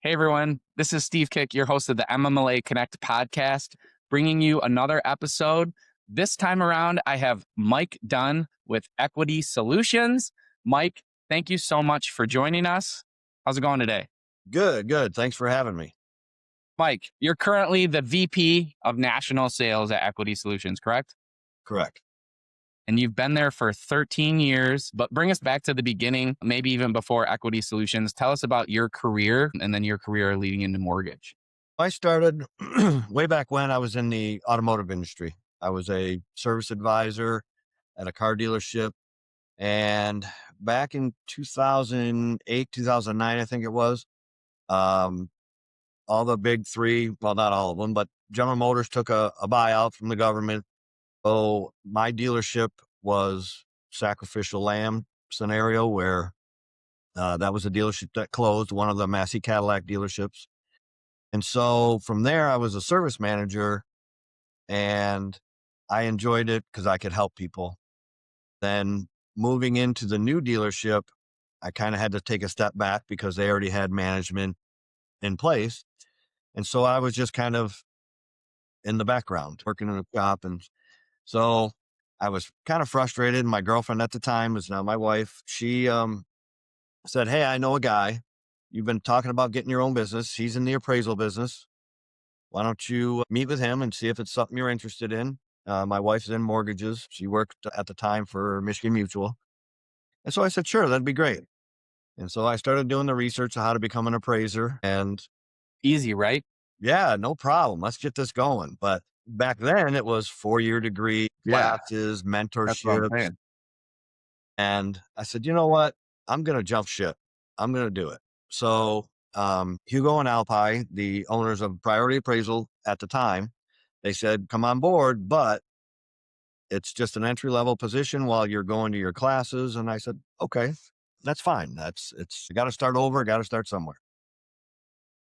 Hey everyone, this is Steve Kik, your host of the MMLA Connect podcast, bringing you another episode. This time around, I have Mike Dunn with Equity Solutions. Mike, thank you so much for joining us. How's it going today? Good. Thanks for having me. Mike, you're currently the VP of National Sales at Equity Solutions, correct? Correct. And you've been there for 13 years, but bring us back to the beginning, maybe even before Equity Solutions. Tell us about your career and then your career leading into mortgage. I started way back when I was in the automotive industry. I was a service advisor at a car dealership. And back in 2008, 2009, I think it was, all the big three, well, not all of them, but General Motors took a buyout from the government. So my dealership was sacrificial lamb scenario where that was a dealership that closed, one of the Massey Cadillac dealerships. And so from there, I was a service manager and I enjoyed it because I could help people. Then moving into the new dealership, I kind of had to take a step back because they already had management in place. And so I was just kind of in the background working in the shop. And so I was kind of frustrated. My girlfriend at the time is now my wife. She said, "Hey, I know a guy. You've been talking about getting your own business. He's in the appraisal business. Why don't you meet with him and see if it's something you're interested in?" My wife's in mortgages. She worked at the time for Michigan Mutual. And so I said, sure, that'd be great. And so I started doing the research on how to become an appraiser. And Easy, right? yeah, no problem. Let's get this going. But back then it was 4-year degree, Yeah, classes, that's what I'm mentorships. saying. And I said, you know what? I'm going to jump ship. I'm going to do it. So Hugo and Alpi, the owners of Priority Appraisal at the time, they said, come on board, but it's just an entry level position while you're going to your classes. And I said, okay, that's fine. You got to start over, got to start somewhere.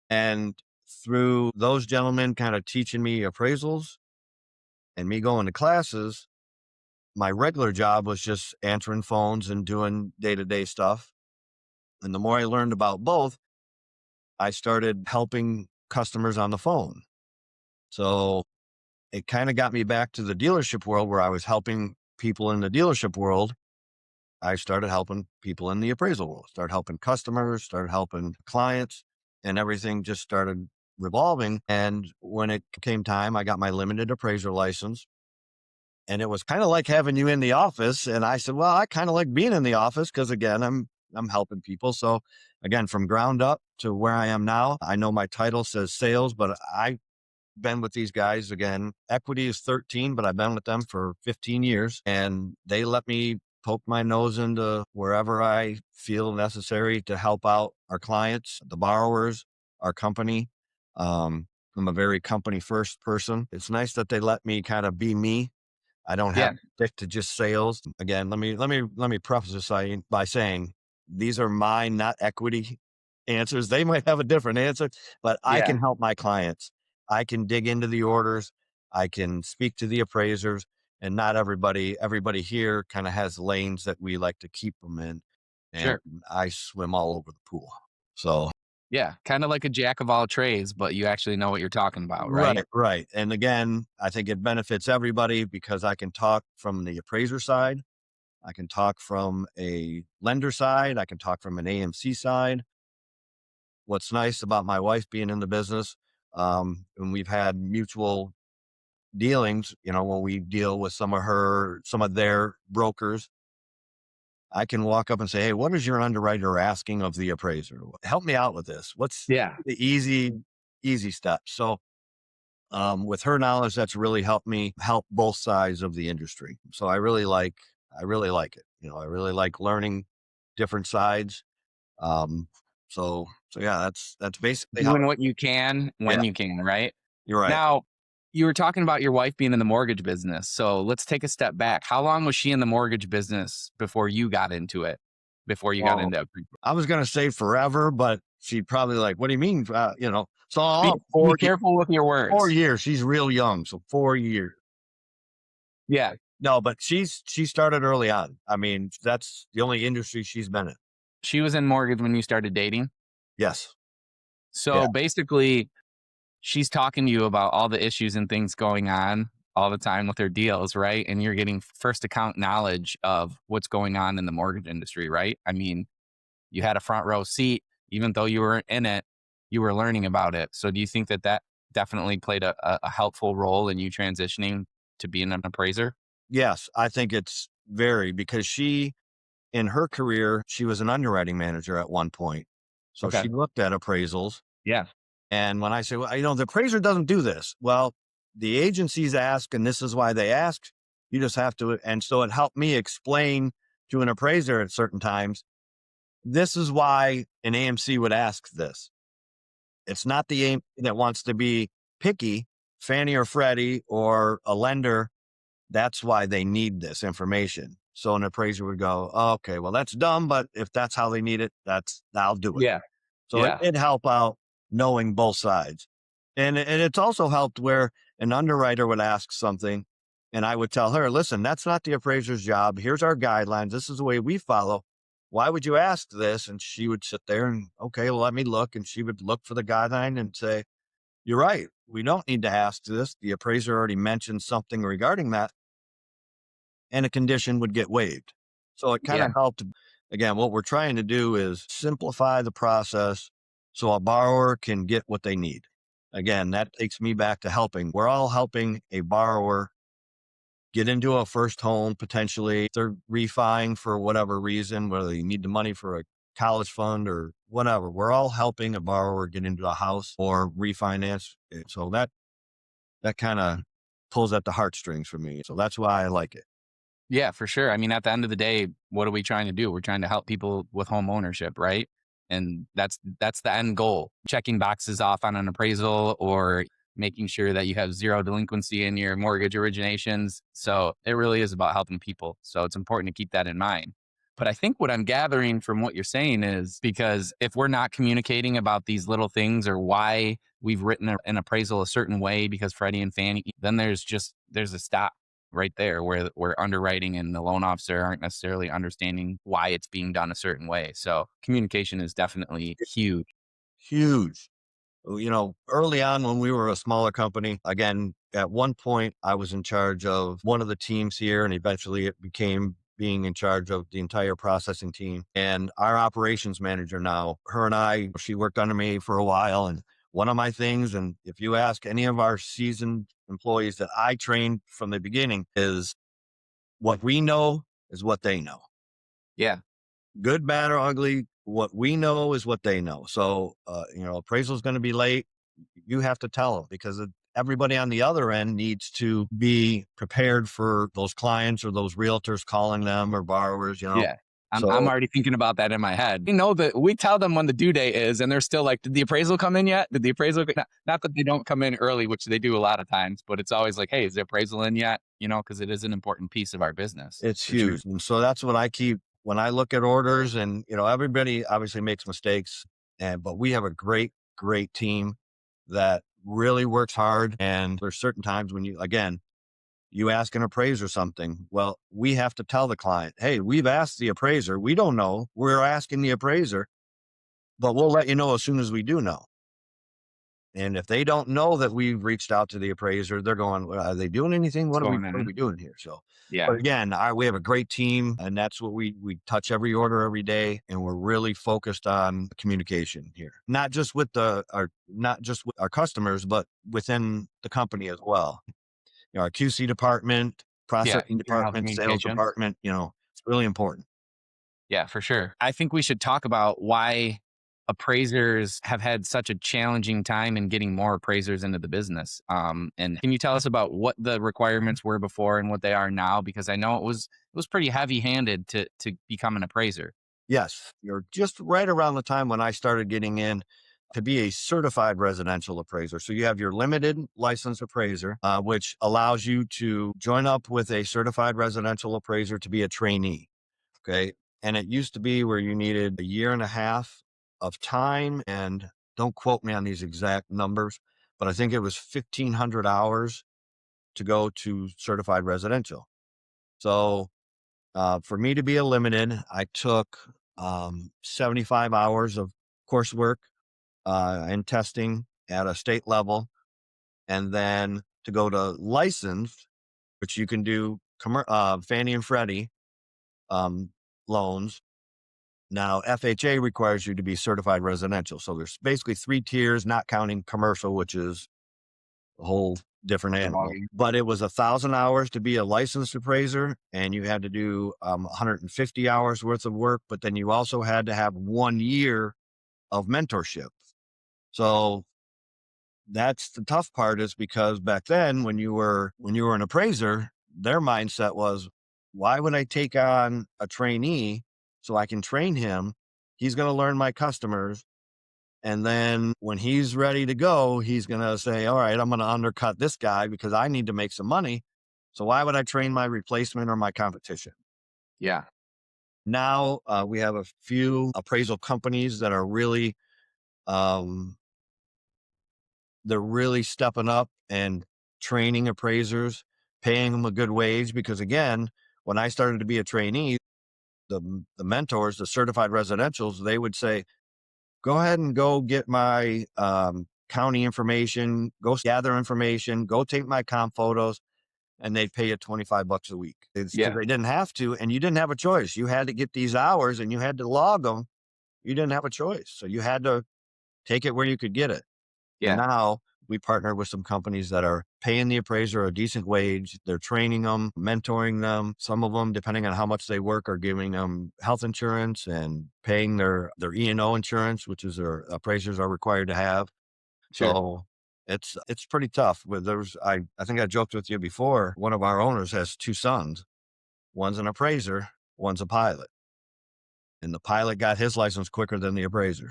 And through those gentlemen kind of teaching me appraisals and me going to classes, my regular job was just answering phones and doing day-to-day stuff. And the more I learned about both, I started helping customers on the phone. So it kind of got me back to the dealership world where I was helping people in the dealership world. I started helping people in the appraisal world, started helping customers, started helping clients, and everything just started revolving. And when it came time, I got my limited appraiser license. And it was kind of like having you in the office. And I said, well, I kind of like being in the office because again, I'm helping people. So again, from ground up to where I am now, I know my title says sales, but I've been with these guys again. Equity is 13, but I've been with them for 15 years and they let me poke my nose into wherever I feel necessary to help out our clients, the borrowers, our company. I'm a very company first person. It's nice that they let me kind of be me. I don't have to stick to just sales. Again, let me preface this by saying these are mine, not Equity answers. They might have a different answer, but I can help my clients. I can dig into the orders. I can speak to the appraisers, and not everybody here kind of has lanes that we like to keep them in. And I swim all over the pool. So Yeah, kind of like a jack of all trades, but you actually know what you're talking about, right? Right. And again, I think it benefits everybody because I can talk from the appraiser side. I can talk from a lender side. I can talk from an AMC side. What's nice about my wife being in the business, and we've had mutual dealings, when we deal with some of their brokers, I can walk up and say, hey, what is your underwriter asking of the appraiser? Help me out with this. What's the easy steps? So with her knowledge, that's really helped me help both sides of the industry. So I really like it. I really like learning different sides. So yeah, that's basically Doing what you can when Yeah. you can, right? You're right. Now, you were talking about your wife being in the mortgage business. So let's take a step back. How long was she in the mortgage business before you got into it? Before you got into it? I was going to say forever, but she'd probably like, what do you mean? So Be careful with your words. 4 years. She's real young. So 4 years. Yeah. No, but she started early on. I mean, that's the only industry she's been in. She was in mortgage when you started dating? Yes. So basically, she's talking to you about all the issues and things going on all the time with her deals, right? And you're getting first account knowledge of what's going on in the mortgage industry, right? I mean, you had a front row seat, even though you weren't in it, you were learning about it. So do you think that that definitely played a helpful role in you transitioning to being an appraiser? Yes, I think it's very because she, in her career, she was an underwriting manager at one point. So Okay. she looked at appraisals. Yeah. And when I say, well, the appraiser doesn't do this. Well, the agencies ask, and this is why they ask. You just have to. And so it helped me explain to an appraiser at certain times, this is why an AMC would ask this. It's not the AMC that wants to be picky, Fannie or Freddie or a lender. That's why they need this information. So an appraiser would go, oh, okay, well, that's dumb, but if that's how they need it, I'll do it. Yeah. So it Yeah. did help out knowing both sides. And it's also helped where an underwriter would ask something and I would tell her, listen, that's not the appraiser's job. Here's our guidelines. This is the way we follow. Why would you ask this? And she would sit there and, okay, well, let me look. And she would look for the guideline and say, you're right. We don't need to ask this. The appraiser already mentioned something regarding that and a condition would get waived. So it kind Yeah. of helped. Again, what we're trying to do is simplify the process so a borrower can get what they need. Again, that takes me back to helping. We're all helping a borrower get into a first home, potentially. If they're refining for whatever reason, whether you need the money for a college fund or whatever. We're all helping a borrower get into a house or refinance. So that kind of pulls at the heartstrings for me. So that's why I like it. Yeah, for sure. I mean, at the end of the day, what are we trying to do? We're trying to help people with home ownership, right? And that's the end goal. Checking boxes off on an appraisal or making sure that you have zero delinquency in your mortgage originations. So it really is about helping people. So it's important to keep that in mind. But I think what I'm gathering from what you're saying is because if we're not communicating about these little things or why we've written an appraisal a certain way because Freddie and Fannie, then there's a stop right there where underwriting and the loan officer aren't necessarily understanding why it's being done a certain way. So communication is definitely huge. Huge. Early on when we were a smaller company, again, at one point I was in charge of one of the teams here and eventually it became being in charge of the entire processing team. And our operations manager now, her and I, she worked under me for a while. And one of my things, and if you ask any of our seasoned employees that I trained from the beginning, is what we know is what they know. Yeah. Good, bad, or ugly, what we know is what they know. So, appraisal is going to be late. You have to tell them because everybody on the other end needs to be prepared for those clients or those realtors calling them or borrowers. Yeah. I'm So already thinking about that in my head. You know that we tell them when the due date is and they're still like, did the appraisal come in yet? Did the appraisal not that they don't come in early, which they do a lot of times, but it's always like, hey, is the appraisal in yet? Because it is an important piece of our business it's for sure. huge. And so that's what I keep when I look at orders and, everybody obviously makes mistakes but we have a great, great team that really works hard. And there's certain times when you ask an appraiser something. Well, we have to tell the client, hey, we've asked the appraiser. We don't know. We're asking the appraiser, but we'll let you know as soon as we do know. And if they don't know that we've reached out to the appraiser, they're going, well, are they doing anything? What's What are we, going what are on? we doing here? So, Yeah. but again, we have a great team and that's what we touch every order every day. And we're really focused on communication here, not just with not just with our customers, but within the company as well. Our QC department, Yeah. processing Keeping a healthy department, sales communication. department, it's really important. Yeah, for sure. I think we should talk about why appraisers have had such a challenging time in getting more appraisers into the business. And can you tell us about what the requirements were before and what they are now? Because I know it was pretty heavy handed to become an appraiser. Yes, you're just right around the time when I started getting in to be a certified residential appraiser. So you have your limited license appraiser, which allows you to join up with a certified residential appraiser to be a trainee. Okay. And it used to be where you needed a year and a half of time. And don't quote me on these exact numbers, but I think it was 1,500 hours to go to certified residential. So for me to be a limited, I took 75 hours of coursework. and testing at a state level. And then to go to licensed, which you can do Fannie and Freddie um, loans. Now, FHA requires you to be certified residential. So there's basically 3 tiers, not counting commercial, which is a whole different animal. But it was 1,000 hours to be a licensed appraiser, and you had to do 150 hours worth of work. But then you also had to have 1 year of mentorship. So that's the tough part, is because back then when you were an appraiser, their mindset was, why would I take on a trainee so I can train him? He's going to learn my customers. And then when he's ready to go, he's going to say, all right, I'm going to undercut this guy because I need to make some money. So why would I train my replacement or my competition? Yeah. Now we have a few appraisal companies that are really, they're really stepping up and training appraisers, paying them a good wage. Because again, when I started to be a trainee, the mentors, the certified residentials, they would say, go ahead and go get my county information, go gather information, go take my comp photos, and they'd pay you $25 a week. It's because they didn't have to, and you didn't have a choice. You had to get these hours and you had to log them. You didn't have a choice. So you had to take it where you could get it. And now we partner with some companies that are paying the appraiser a decent wage. They're training them, mentoring them. Some of them, depending on how much they work, are giving them health insurance and paying their E&O insurance, which is their appraisers are required to have. Sure. So it's pretty tough. But I think I joked with you before, one of our owners has 2 sons. One's an appraiser, one's a pilot. And the pilot got his license quicker than the appraiser.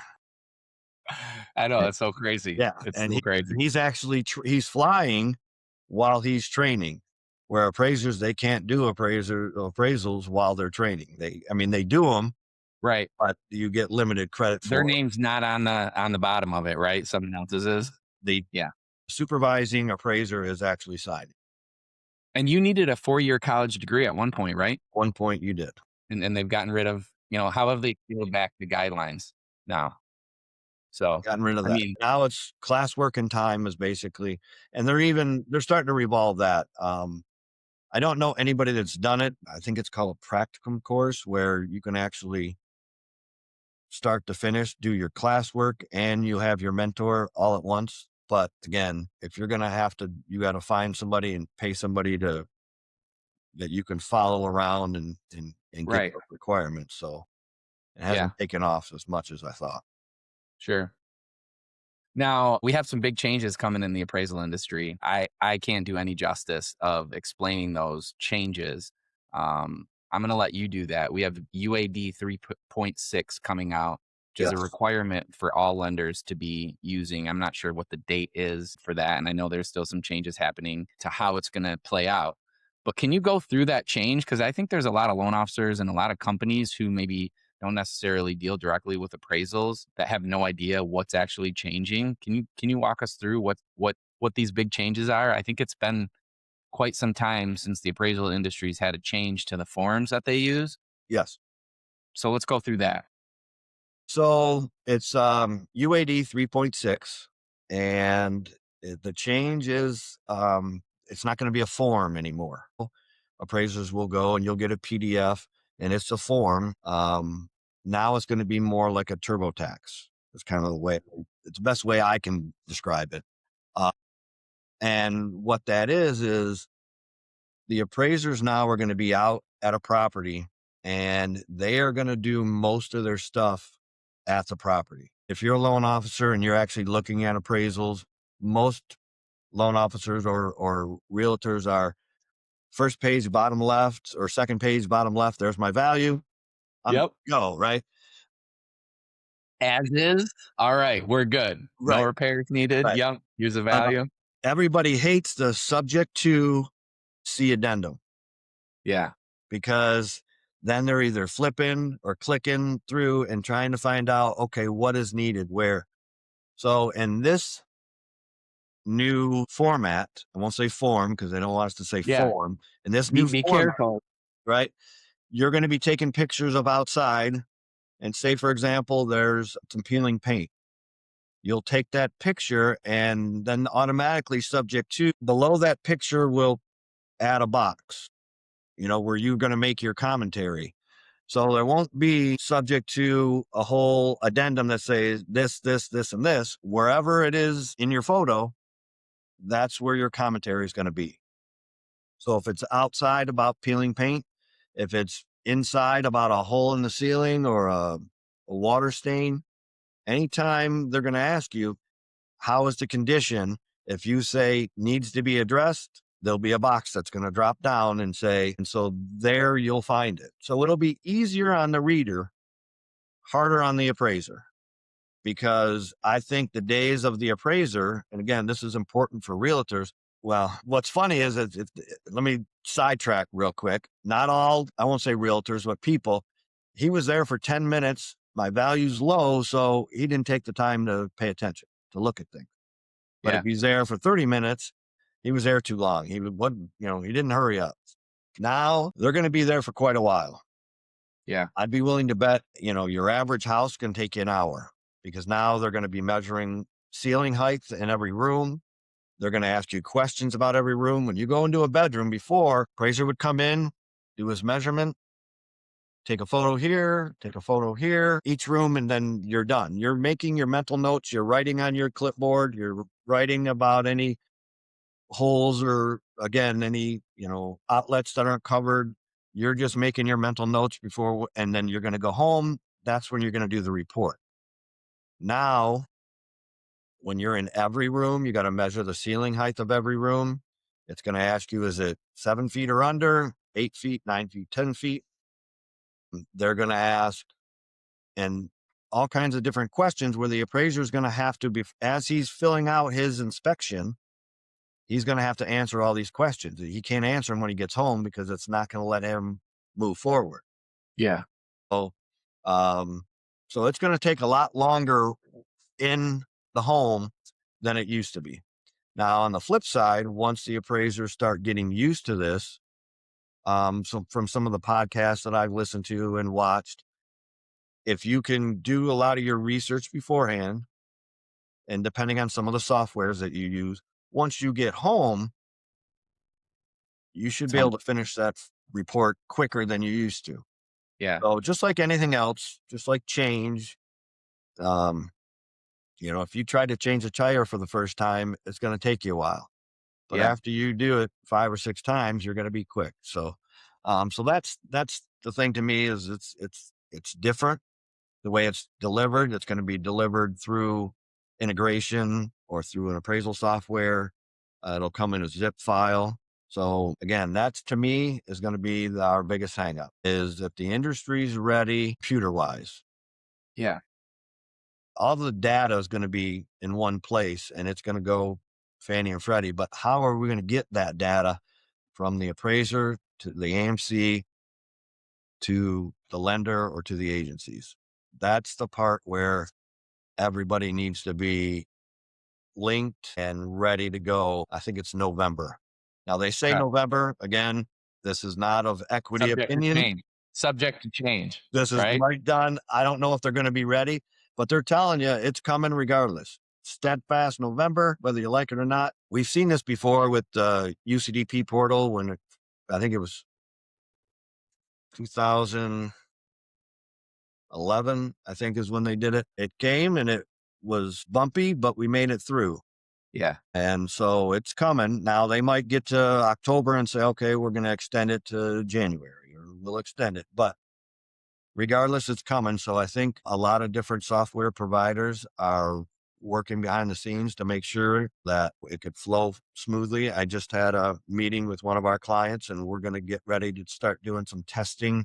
I know, it's so crazy. Yeah, It's and so crazy. he's actually he's flying while he's training, where appraisers, they can't do appraisals while they're training. They do them, Right. but you get limited credit Their for it. name's not on the bottom of it, right? Someone else's is. The Yeah. supervising appraiser is actually signing. And you needed a 4-year college degree at one point, right? One point you did. And they've gotten rid of, how have they peeled back the guidelines now? So, Gotten rid of I that. mean, Now it's class work and time is basically, and they're starting to revolve that. I don't know anybody that's done it. I think it's called a practicum course, where you can actually start to finish do your classwork and you have your mentor all at once. But again, if you're going to you got to find somebody and pay somebody that you can follow around and get right. those requirements. So it Yeah. hasn't taken off as much as I thought. Sure. Now, we have some big changes coming in the appraisal industry. I can't do any justice of explaining those changes. I'm going to let you do that. We have UAD 3.6 coming out, which is a Yes. requirement for all lenders to be using. I'm not sure what the date is for that. And I know there's still some changes happening to how it's going to play out. But can you go through that change? Because I think there's a lot of loan officers and a lot of companies who maybe don't necessarily deal directly with appraisals that have no idea what's actually changing. Can you walk us through what these big changes are? I think it's been quite some time since the appraisal industry's had a change to the forms that they use. Yes. So let's go through that. So it's UAD 3.6, and the change is it's not going to be a form anymore. Appraisers will go and you'll get a PDF, and it's a form. Now it's going to be more like a TurboTax. It's kind of it's the best way I can describe it. And what that is the appraisers now are going to be out at a property, and they are going to do most of their stuff at the property. If you're a loan officer and you're actually looking at appraisals, most loan officers or realtors are first page, bottom left, or second page, bottom left. There's my value. Go, right? As is. All right. We're good. No Right. repairs needed. Right. Yep. Here's the value. Everybody hates the subject to see addendum, Yeah. because then they're either flipping or clicking through and trying to find out, okay, what is needed where. So in this new format, I won't say form because they don't want us to say form. In this new Be format, careful. right? You're going to be taking pictures of outside, and say, for example, there's some peeling paint. you'll take that picture and then automatically subject to below that picture will add a box, where you're going to make your commentary. So there won't be subject to a whole addendum that says this, this, this, and this. Wherever it is in your photo, that's where your commentary is going to be. So if it's outside about peeling paint, if it's inside about a hole in the ceiling or a water stain, anytime they're going to ask you, how is the condition? If you say needs to be addressed, there'll be a box that's going to drop down and say, and so there you'll find it. So it'll be easier on the reader, harder on the appraiser, because I think the days of the appraiser, and again, this is important for realtors. Well, what's funny is let me sidetrack real quick. Not all, I won't say realtors, but people. He was there for 10 minutes. My value's low, so he didn't take the time to pay attention, to look at things. But Yeah. if he's there for 30 minutes, he was there too long. He wasn't, he didn't hurry up. Now they're going to be there for quite a while. Yeah. I'd be willing to bet, your average house can take you an hour, because now they're going to be measuring ceiling heights in every room. They're going to ask you questions about every room. When you go into a bedroom before, appraiser would come in, do his measurement, take a photo here, take a photo here, each room, and then you're done. You're making your mental notes. You're writing on your clipboard. You're writing about any holes or, again, any, outlets that aren't covered. You're just making your mental notes before, and then you're going to go home. That's when you're going to do the report. Now, when you're in every room, you got to measure the ceiling height of every room. It's going to ask you, is it 7 feet or under, 8 feet, 9 feet, 10 feet? They're going to ask, and all kinds of different questions where the appraiser is going to have to be, as he's filling out his inspection, he's going to have to answer all these questions. He can't answer them when he gets home because it's not going to let him move forward. Yeah. So, so it's going to take a lot longer in the home than it used to be. Now, on the flip side, once the appraisers start getting used to this, so from some of the podcasts that I've listened to and watched, if you can do a lot of your research beforehand, and depending on some of the softwares that you use, once you get home, you should be able to finish that report quicker than you used to. Yeah. So just like anything else, just like change, if you try to change a tire for the first time, it's going to take you a while. But Yeah. after you do it 5 or 6 times, you're going to be quick. So, so that's the thing to me is it's different the way it's delivered. It's going to be delivered through integration or through an appraisal software. It'll come in a zip file. So again, that's to me is going to be our biggest hangup is if the industry's ready computer wise. Yeah. All the data is going to be in one place and it's going to go Fannie and Freddie, but how are we going to get that data from the appraiser to the AMC to the lender or to the agencies? That's the part where everybody needs to be linked and ready to go. I think it's November. Now they say Okay. November again. This is not of equity Subject to opinion. change. Subject to change. This is Right. Mike Dunn. I don't know if they're going to be ready, but they're telling you it's coming regardless. Steadfast November, whether you like it or not. We've seen this before with the UCDP portal when I think it was 2011, I think is when they did it. It came and it was bumpy, but we made it through. Yeah. And so it's coming. Now they might get to October and say, okay, we're going to extend it to January or we'll extend it. But regardless, it's coming. So I think a lot of different software providers are working behind the scenes to make sure that it could flow smoothly. I just had a meeting with one of our clients and we're going to get ready to start doing some testing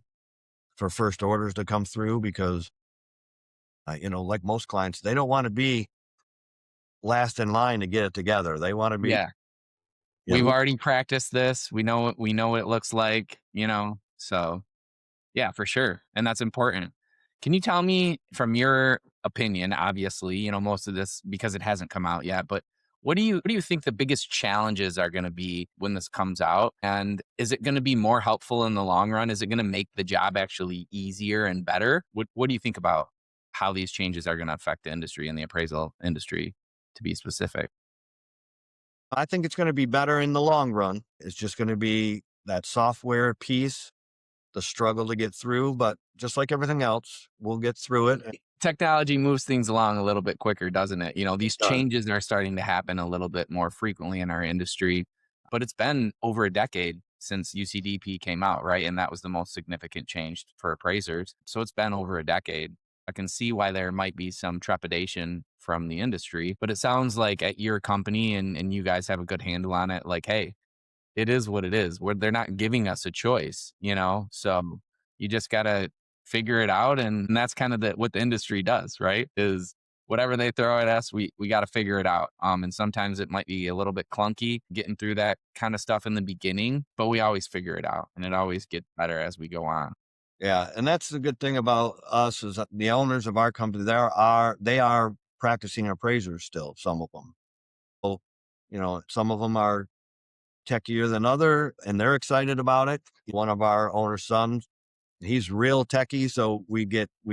for first orders to come through because, like most clients, they don't want to be last in line to get it together. They want to be, Yeah. We've already practiced this. We know what it looks like, so yeah, for sure. And that's important. Can you tell me from your opinion, obviously, most of this because it hasn't come out yet, but what do you think the biggest challenges are going to be when this comes out? And is it going to be more helpful in the long run? Is it going to make the job actually easier and better? What do you think about how these changes are going to affect the industry and the appraisal industry, to be specific. I think it's going to be better in the long run. It's just going to be that software piece, the struggle to get through, but just like everything else, we'll get through it. Technology moves things along a little bit quicker, doesn't it? These It does. changes are starting to happen a little bit more frequently in our industry, but it's been over a decade since UCDP came out, right? And that was the most significant change for appraisers. So it's been over a decade. I can see why there might be some trepidation from the industry, but it sounds like at your company and you guys have a good handle on it. Like, hey, it is what it is. Where they're not giving us a choice. So you just gotta figure it out, and that's kind of what the industry does, right? Is whatever they throw at us, we got to figure it out. And sometimes it might be a little bit clunky getting through that kind of stuff in the beginning, but we always figure it out, and it always gets better as we go on. Yeah. And that's the good thing about us is that the owners of our company, they are practicing appraisers still, some of them. So, some of them are techier than other, and they're excited about it. One of our owner's sons, he's real techie. So we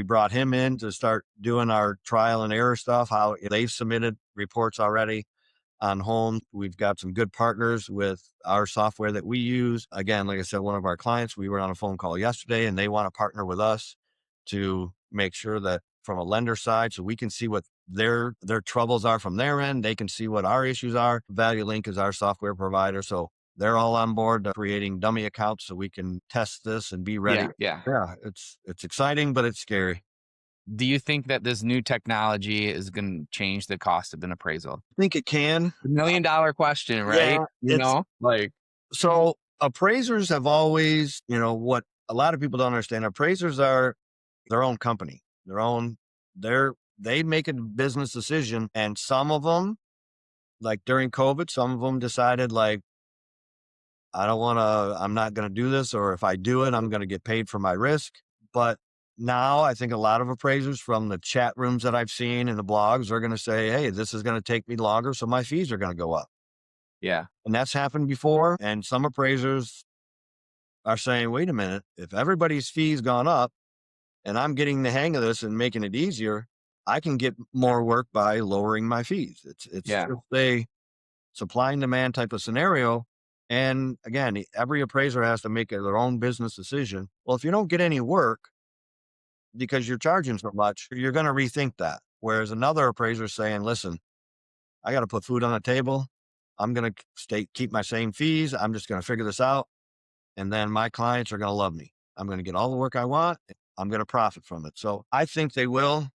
brought him in to start doing our trial and error stuff, how they've submitted reports already on home. We've got some good partners with our software that we use. Again, like I said, one of our clients, we were on a phone call yesterday and they want to partner with us to make sure that from a lender side, so we can see what their troubles are from their end. They can see what our issues are. Value Link is our software provider. So they're all on board to creating dummy accounts so we can test this and be ready. Yeah, yeah. Yeah, it's exciting, but it's scary. Do you think that this new technology is going to change the cost of an appraisal? I think it can. $1 million question, right? Yeah, it's Like, so appraisers have always, what a lot of people don't understand, appraisers are their own company, they make a business decision. And some of them, like during COVID, some of them decided like, I'm not going to do this. Or if I do it, I'm going to get paid for my risk. But now I think a lot of appraisers from the chat rooms that I've seen and the blogs are going to say, hey, this is going to take me longer. So my fees are going to go up. yeah, And that's happened before. And some appraisers are saying, wait a minute, if everybody's fees gone up and I'm getting the hang of this and making it easier, I can get more work by lowering my fees. It's yeah, just a supply and demand type of scenario. And again, every appraiser has to make their own business decision. Well, if you don't get any work because you're charging so much, you're going to rethink that. Whereas another appraiser saying, listen, I got to put food on the table. I'm going to keep my same fees. I'm just going to figure this out. And then my clients are going to love me. I'm going to get all the work I want. I'm going to profit from it. So I think they will,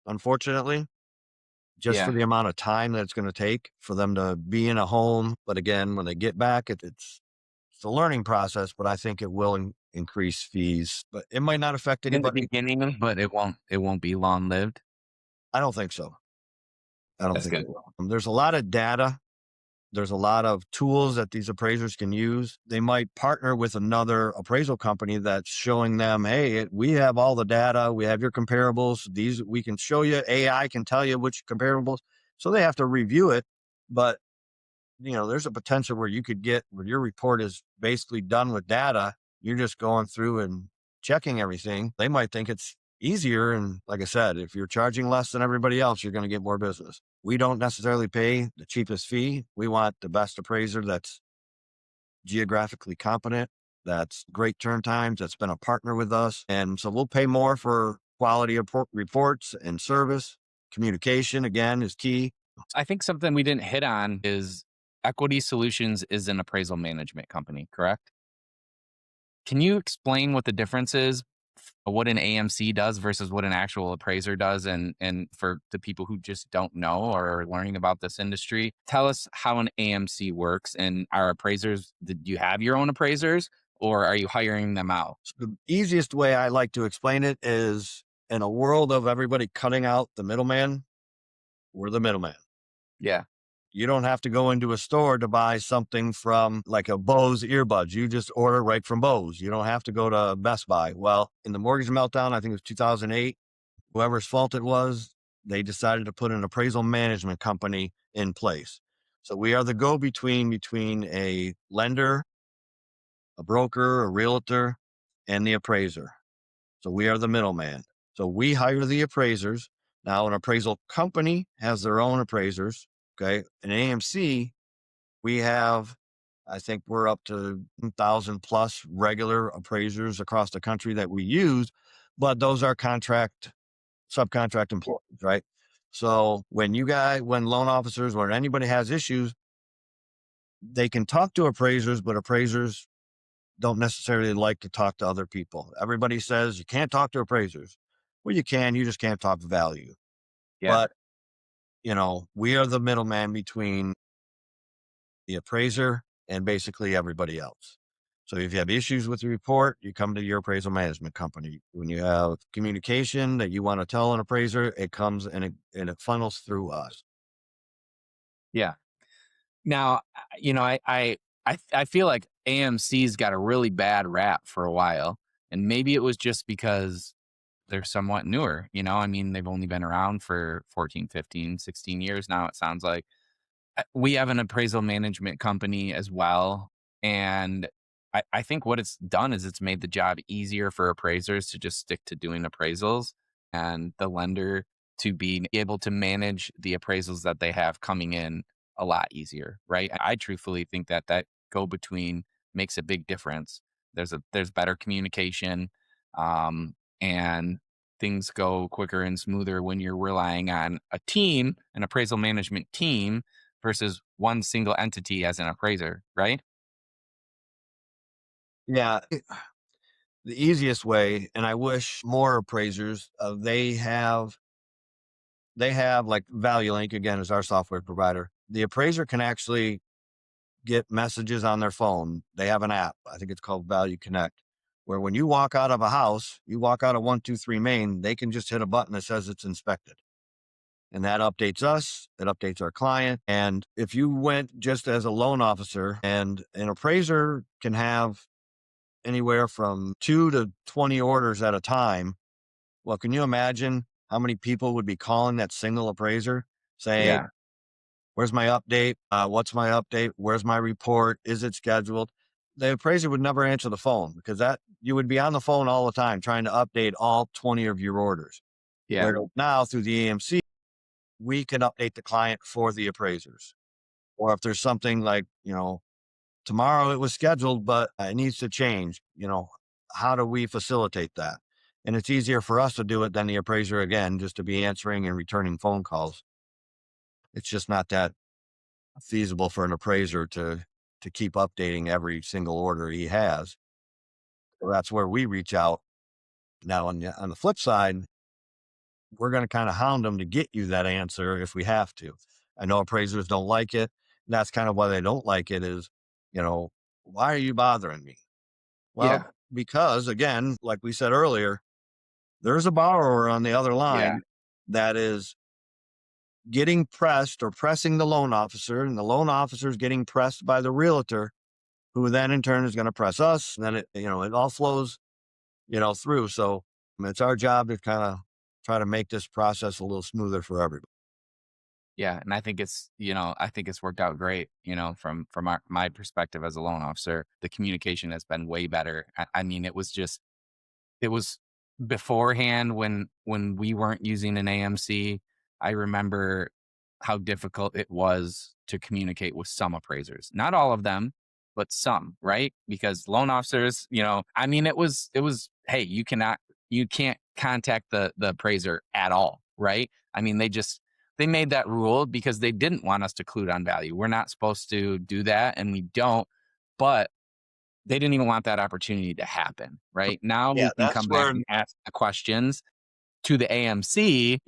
unfortunately, just for yeah. the amount of time that it's going to take for them to be in a home. But again, when they get back, it's a learning process, but I think it will increase fees, but it might not affect In the anybody. beginning, but it won't be long lived. I don't think so. I don't That's think good. so. There's a lot of data. There's a lot of tools that these appraisers can use. They might partner with another appraisal company that's showing them, hey, we have all the data. We have your comparables. These we can show you. AI can tell you which comparables. So they have to review it. But, there's a potential where you could get where your report is basically done with data. You're just going through and checking everything. They might think it's easier. And like I said, if you're charging less than everybody else, you're going to get more business. We don't necessarily pay the cheapest fee. We want the best appraiser that's geographically competent, that's great turn times, that's been a partner with us. And so we'll pay more for quality of reports and service. Communication, again, is key. I think something we didn't hit on is Equity Solutions is an appraisal management company, correct? Can you explain what the difference is, what an AMC does versus what an actual appraiser does? And for the people who just don't know or are learning about this industry, tell us how an AMC works. And our appraisers, do you have your own appraisers or are you hiring them out? So the easiest way I like to explain it is in a world of everybody cutting out the middleman, we're the middleman. Yeah. You don't have to go into a store to buy something from like a Bose earbuds. You just order right from Bose. You don't have to go to Best Buy. Well, in the mortgage meltdown, I think it was 2008, whoever's fault it was, they decided to put an appraisal management company in place. So we are the go-between between a lender, a broker, a realtor, and the appraiser. So we are the middleman. So we hire the appraisers. Now, an appraisal company has their own appraisers. Okay. An AMC, we have, I think we're up to 1,000 plus regular appraisers across the country that we use, but those are subcontract employees, right? So when loan officers, when anybody has issues, they can talk to appraisers, but appraisers don't necessarily like to talk to other people. Everybody says you can't talk to appraisers. Well, you can, you just can't talk value. Yeah. But, we are the middleman between the appraiser and basically everybody else. So if you have issues with the report, you come to your appraisal management company. When you have communication that you want to tell an appraiser, it comes and it funnels through us. Yeah. Now, I feel like AMC's got a really bad rap for a while, and maybe it was just because they're somewhat newer, I mean, they've only been around for 14, 15, 16 years now, it sounds like. We have an appraisal management company as well, and I think what it's done is it's made the job easier for appraisers to just stick to doing appraisals, and the lender to be able to manage the appraisals that they have coming in a lot easier, right? I truthfully think that that go between makes a big difference. There's better communication, and things go quicker and smoother when you're relying on a team, an appraisal management team, versus one single entity as an appraiser, right? Yeah. The easiest way, and I wish more appraisers, they have like Value Link again is our software provider. The appraiser can actually get messages on their phone. They have an app. I think it's called Value Connect, where when you walk out of a house, you walk out of 123 Main, they can just hit a button that says it's inspected. And that updates us, it updates our client. And if you went just as a loan officer, and an appraiser can have anywhere from 2 to 20 orders at a time. Well, can you imagine how many people would be calling that single appraiser saying, Yeah. where's my update? What's my update? Where's my report? Is it scheduled? The appraiser would never answer the phone because that you would be on the phone all the time trying to update all 20 of your orders. Yeah. Where now through the AMC, we can update the client for the appraisers. Or if there's something like, tomorrow it was scheduled, but it needs to change, how do we facilitate that? And it's easier for us to do it than the appraiser again, just to be answering and returning phone calls. It's just not that feasible for an appraiser to keep updating every single order he has. So that's where we reach out. Now on the flip side, we're going to kind of hound them to get you that answer if we have to. I know appraisers don't like it. And that's kind of why they don't like it is, you know, why are you bothering me? Well, Yeah. because again, like we said earlier, there's a borrower on the other Yeah. line that is getting pressed or pressing the loan officer, and the loan officer is getting pressed by the realtor, who then in turn is going to press us. And then it all flows, through. So it's our job to kind of try to make this process a little smoother for everybody. Yeah. And I think it's worked out great, from my perspective as a loan officer. The communication has been way better. I mean, it was beforehand when we weren't using an AMC. I remember how difficult it was to communicate with some appraisers. Not all of them, but some, right? Because loan officers, I mean, it was, hey, you can't contact the appraiser at all, right? I mean, they made that rule because they didn't want us to collude on value. We're not supposed to do that, and we don't. But they didn't even want that opportunity to happen, right? Now Yeah, we can that's come back where, and ask the questions to the AMC,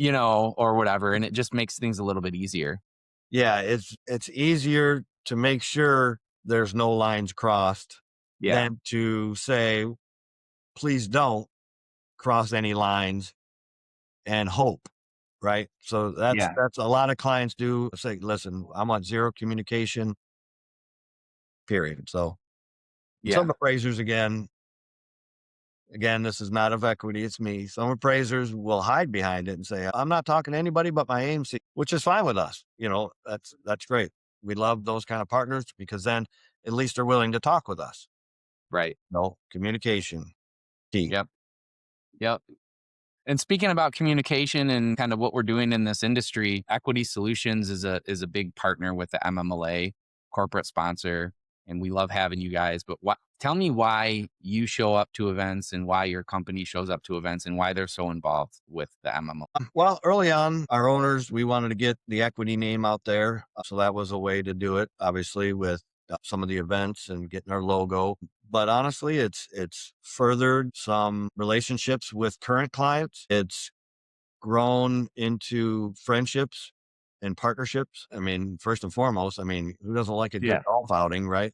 or whatever, and it just makes things a little bit easier. yeah, it's easier to make sure there's no lines crossed Yeah. than to say, please don't cross any lines and hope, right? So Yeah. that's a lot of clients do say, listen, I want zero communication, period. So some Yeah. appraisers again, this is not of equity, it's me. Some appraisers will hide behind it and say, I'm not talking to anybody but my AMC, which is fine with us. That's great. We love those kind of partners because then at least they're willing to talk with us. Right. No communication key. Yep. Yep. And speaking about communication and kind of what we're doing in this industry, Equity Solutions is a big partner with the MMLA corporate sponsor, and we love having you guys. But tell me why you show up to events and why your company shows up to events and why they're so involved with the MMLA. Well, early on, our owners, we wanted to get the equity name out there. So that was a way to do it, obviously, with some of the events and getting our logo. But honestly, it's furthered some relationships with current clients. It's grown into friendships and partnerships. I mean, first and foremost, I mean, who doesn't like a good Yeah. golf outing, right?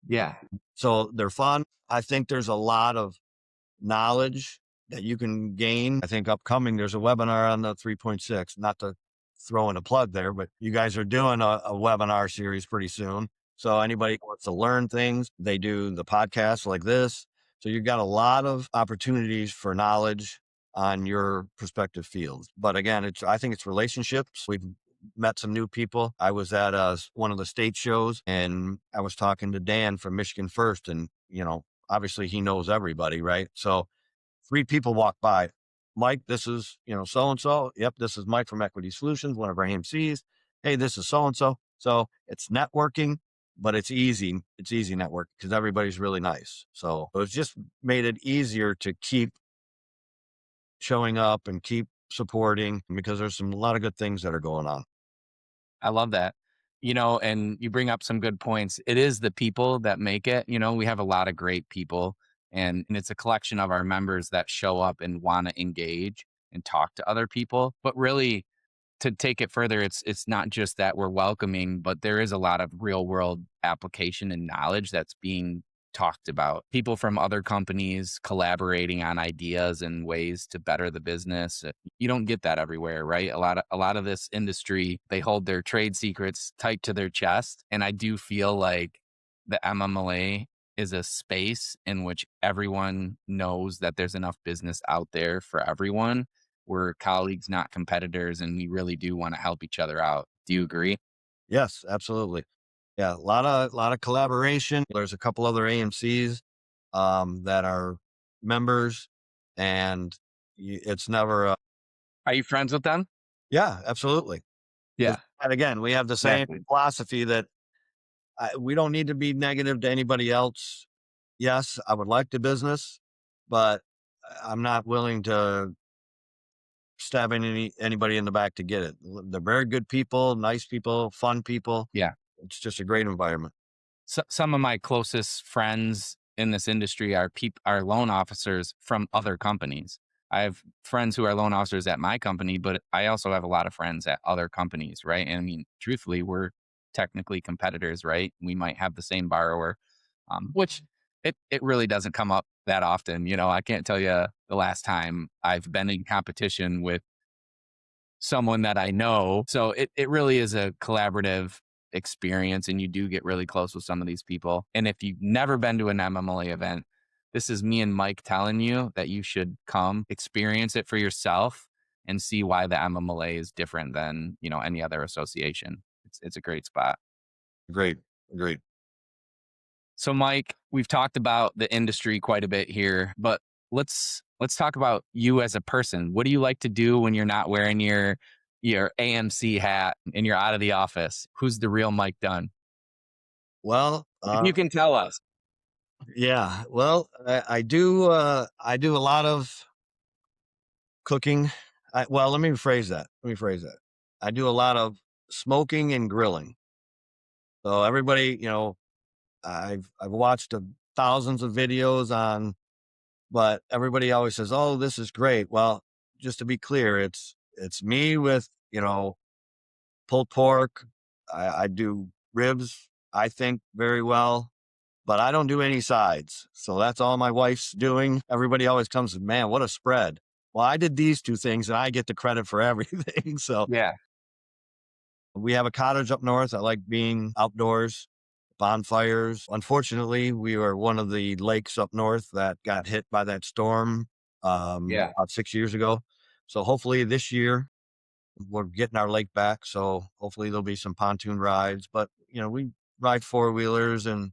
Yeah. So they're fun. I think there's a lot of knowledge that you can gain. I think upcoming, there's a webinar on the 3.6, not to throw in a plug there, but you guys are doing a webinar series pretty soon. So anybody who wants to learn things, they do the podcast like this. So you've got a lot of opportunities for knowledge on your prospective fields. But again, I think it's relationships. We've met some new people. I was at one of the state shows and I was talking to Dan from Michigan First, and obviously he knows everybody, right? So three people walk by. Mike, this is, so and so. Yep, this is Mike from Equity Solutions, one of our AMCs. Hey, this is so and so. So it's networking, but it's easy. It's easy network because everybody's really nice. So it's just made it easier to keep showing up and keep supporting because there's a lot of good things that are going on. I love that. And you bring up some good points. It is the people that make it. We have a lot of great people, and it's a collection of our members that show up and want to engage and talk to other people. But really, to take it further, it's not just that we're welcoming, but there is a lot of real world application and knowledge that's being talked about. People from other companies collaborating on ideas and ways to better the business. You don't get that everywhere, right? A lot of this industry, they hold their trade secrets tight to their chest. And I do feel like the MMLA is a space in which everyone knows that there's enough business out there for everyone. We're colleagues, not competitors, and we really do want to help each other out. Do you agree? Yes, absolutely. Yeah, a lot of collaboration. There's a couple other AMCs that are members, and it's never. Are you friends with them? Yeah, absolutely. 'Cause- Yeah, And again, we have the same exactly. philosophy that we don't need to be negative to anybody else. Yes, I would like the business, but I'm not willing to stab anybody in the back to get it. They're very good people, nice people, fun people. Yeah. It's just a great environment. Some of my closest friends in this industry are loan officers from other companies. I have friends who are loan officers at my company, but I also have a lot of friends at other companies, right? And I mean, truthfully, we're technically competitors, right? We might have the same borrower, which it really doesn't come up that often. I can't tell you the last time I've been in competition with someone that I know. So it really is a collaborative experience, and you do get really close with some of these people. And if you've never been to an MMLA event, this is me and Mike telling you that you should come experience it for yourself and see why the MMLA is different than, any other association. It's a great spot. Great, great. So, Mike, we've talked about the industry quite a bit here, but let's talk about you as a person. What do you like to do when you're not wearing your AMC hat and you're out of the office? Who's the real Mike Dunn? Well, If you can tell us. yeah. Well, I do. I do a lot of cooking. Let me rephrase that. I do a lot of smoking and grilling. So everybody, I've watched thousands of videos on, but everybody always says, "Oh, this is great." Well, just to be clear, it's me with pulled pork. I do ribs. I think very well. But I don't do any sides. So that's all my wife's doing. Everybody always comes, man, what a spread. Well, I did these two things and I get the credit for everything. So Yeah. we have a cottage up north. I like being outdoors, bonfires. Unfortunately, we were one of the lakes up north that got hit by that storm Yeah. about 6 years ago. So hopefully this year we're getting our lake back. So hopefully there'll be some pontoon rides. But, we ride four wheelers and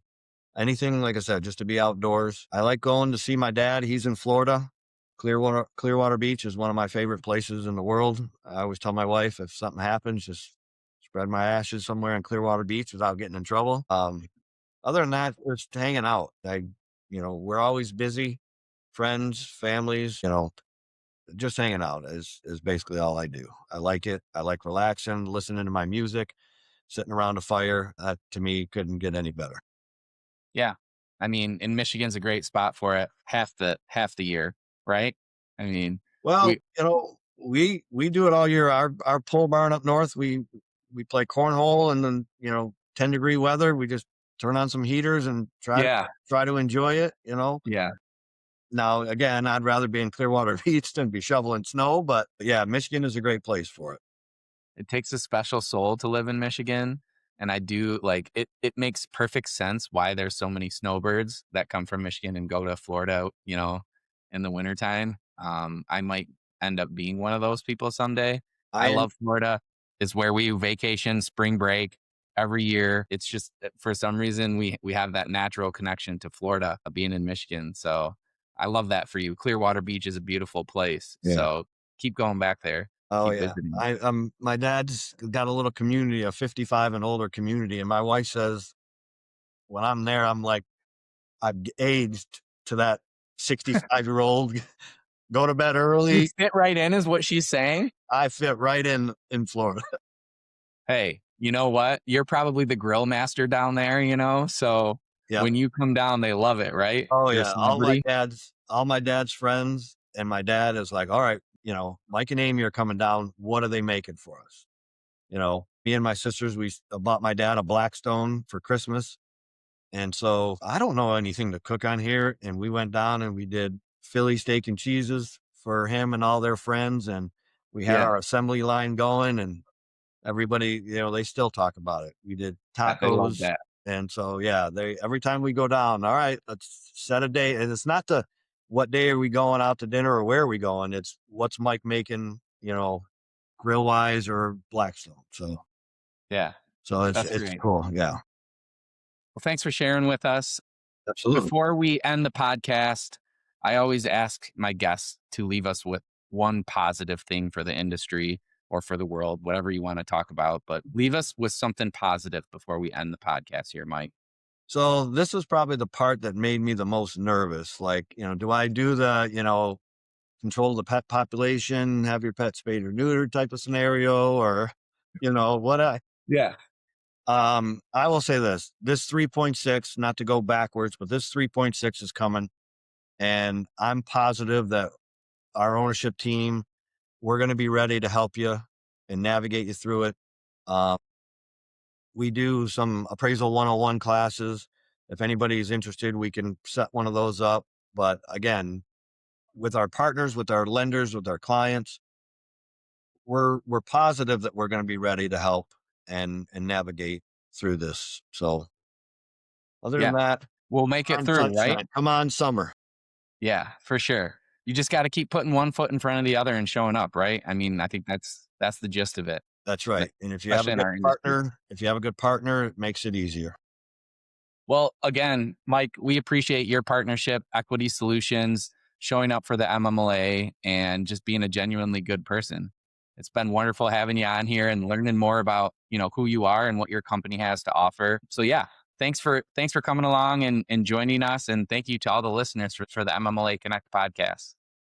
anything, like I said, just to be outdoors. I like going to see my dad. He's in Florida. Clearwater Beach is one of my favorite places in the world. I always tell my wife if something happens, just spread my ashes somewhere in Clearwater Beach without getting in trouble. Other than that, just hanging out. We're always busy, friends, families, just hanging out is basically all I do. I like it. I like relaxing, listening to my music, sitting around a fire. That to me couldn't get any better. Yeah. I mean, and Michigan's a great spot for it half the year, right? I mean, Well, we we do it all year. Our pole barn up north, we play cornhole, and then 10-degree weather. We just turn on some heaters and yeah, try to enjoy it. yeah. Now again, I'd rather be in Clearwater Beach than be shoveling snow, but yeah, Michigan is a great place for it. It takes a special soul to live in Michigan. And I do like it. It makes perfect sense why there's so many snowbirds that come from Michigan and go to Florida, in the wintertime. I might end up being one of those people someday. I I love Florida. It's where we vacation, spring break every year. It's just for some reason we have that natural connection to Florida, being in Michigan. So I love that for you. Clearwater Beach is a beautiful place. Yeah. So keep going back there. Oh Keep yeah. visiting. My dad's got a little community, a 55 and older community, and my wife says when I'm there, I'm like I've aged to that 65-year-old. Go to bed You early. fit right in, is what she's saying. I fit right in Florida. Hey, you know what? You're probably the grill master down there, so Yeah. when you come down, they love it, right? Oh You're a yeah. celebrity. All my dad's friends and my dad is like, all right, Mike and Amy are coming down. What are they making for us? Me and my sisters, we bought my dad a Blackstone for Christmas. And so I don't know anything to cook on here. And we went down and we did Philly steak and cheeses for him and all their friends. And we had Yeah, our assembly line going, and everybody, they still talk about it. We did they love tacos. that. And so, yeah, every time we go down, all right, let's set a date. And it's not what day are we going out to dinner or where are we going? It's what's Mike making, grill wise or Blackstone. Yeah, So that's it's great. cool. Yeah, Well, thanks for sharing with us. absolutely. Before we end the podcast, I always ask my guests to leave us with one positive thing for the industry or for the world, whatever you want to talk about, but leave us with something positive before we end the podcast here, Mike. So this is probably the part that made me the most nervous. Like, do I do the, control the pet population, have your pet spayed or neutered type of scenario, or, what Yeah. I will say this 3.6, not to go backwards, but this 3.6 is coming. And I'm positive that our ownership team, we're going to be ready to help you and navigate you through it. Um, we do some appraisal 101 classes. If anybody's interested, we can set one of those up. But again, with our partners, with our lenders, with our clients, we're positive that we're going to be ready to help and navigate through this. So other than Yeah. that, We'll make it on through, right? sunshine, come on summer. Yeah, for sure. You just got to keep putting one foot in front of the other and showing up, right? I mean, I think that's the gist of it, That's and right. And especially in our industry. if you have a good partner, it makes it easier. Well, again, Mike, we appreciate your partnership, Equity Solutions, showing up for the MMLA, and just being a genuinely good person. It's been wonderful having you on here and learning more about who you are and what your company has to offer. So yeah, thanks for coming along and joining us, and thank you to all the listeners for the MMLA Connect podcast.